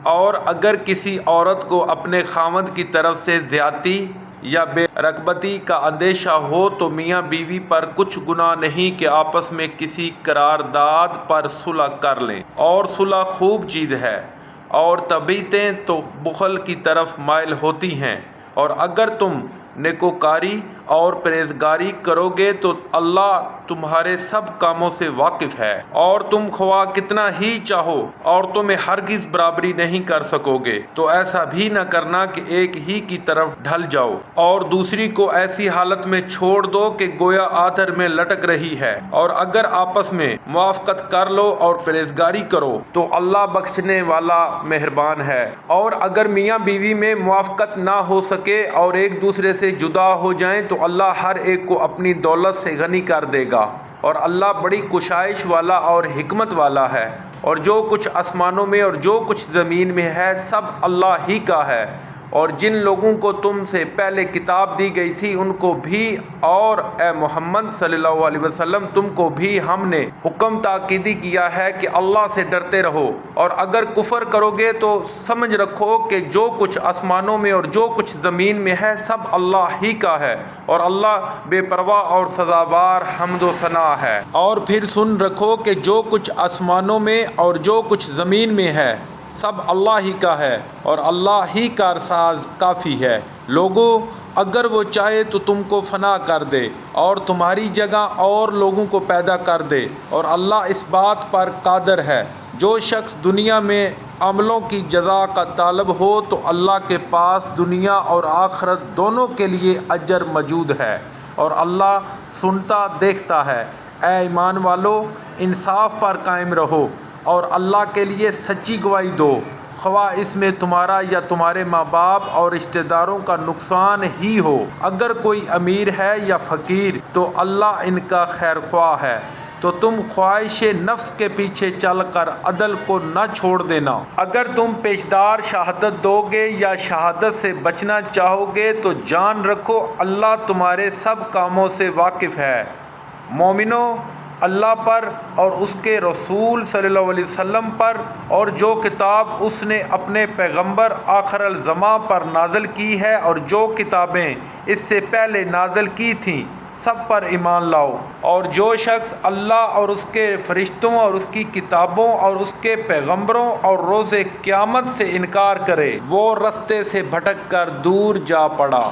اور اگر کسی عورت کو اپنے خاوند کی طرف سے زیادتی یا بے رغبتی کا اندیشہ ہو تو میاں بیوی پر کچھ گناہ نہیں کہ آپس میں کسی قرارداد پر صلح کر لیں، اور صلح خوب چیز ہے، اور طبیعتیں تو بخل کی طرف مائل ہوتی ہیں، اور اگر تم نیکوکاری اور پرہیزگاری کرو گے تو اللہ تمہارے سب کاموں سے واقف ہے، اور تم خواہ کتنا ہی چاہو عورتوں میں ہرگز برابری نہیں کر سکو گے، تو ایسا بھی نہ کرنا کہ ایک ہی کی طرف ڈھل جاؤ اور دوسری کو ایسی حالت میں چھوڑ دو کہ گویا آدر میں لٹک رہی ہے، اور اگر آپس میں موافقت کر لو اور پرہیزگاری کرو تو اللہ بخشنے والا مہربان ہے، اور اگر میاں بیوی میں موافقت نہ ہو سکے اور ایک دوسرے سے جدا ہو جائیں تو اللہ ہر ایک کو اپنی دولت سے غنی کر دے گا، اور اللہ بڑی کشائش والا اور حکمت والا ہے، اور جو کچھ آسمانوں میں اور جو کچھ زمین میں ہے سب اللہ ہی کا ہے، اور جن لوگوں کو تم سے پہلے کتاب دی گئی تھی ان کو بھی، اور اے محمد صلی اللہ علیہ وسلم تم کو بھی ہم نے حکم تاکیدی کیا ہے کہ اللہ سے ڈرتے رہو، اور اگر کفر کرو گے تو سمجھ رکھو کہ جو کچھ آسمانوں میں اور جو کچھ زمین میں ہے سب اللہ ہی کا ہے، اور اللہ بے پرواہ اور سزاوار حمد و ثنا ہے۔ اور پھر سن رکھو کہ جو کچھ آسمانوں میں اور جو کچھ زمین میں ہے سب اللہ ہی کا ہے، اور اللہ ہی کارساز کافی ہے۔ لوگو اگر وہ چاہے تو تم کو فنا کر دے اور تمہاری جگہ اور لوگوں کو پیدا کر دے، اور اللہ اس بات پر قادر ہے۔ جو شخص دنیا میں عملوں کی جزا کا طالب ہو تو اللہ کے پاس دنیا اور آخرت دونوں کے لیے اجر موجود ہے، اور اللہ سنتا دیکھتا ہے۔ اے ایمان والو، انصاف پر قائم رہو اور اللہ کے لیے سچی گواہی دو، خواہ اس میں تمہارا یا تمہارے ماں باپ اور رشتہ داروں کا نقصان ہی ہو۔ اگر کوئی امیر ہے یا فقیر تو اللہ ان کا خیر خواہ ہے، تو تم خواہش نفس کے پیچھے چل کر عدل کو نہ چھوڑ دینا۔ اگر تم پیشدار شہادت دو گے یا شہادت سے بچنا چاہو گے تو جان رکھو اللہ تمہارے سب کاموں سے واقف ہے۔ مومنو، اللہ پر اور اس کے رسول صلی اللہ علیہ وسلم پر اور جو کتاب اس نے اپنے پیغمبر آخر الزماں پر نازل کی ہے اور جو کتابیں اس سے پہلے نازل کی تھیں سب پر ایمان لاؤ، اور جو شخص اللہ اور اس کے فرشتوں اور اس کی کتابوں اور اس کے پیغمبروں اور روز قیامت سے انکار کرے وہ رستے سے بھٹک کر دور جا پڑا۔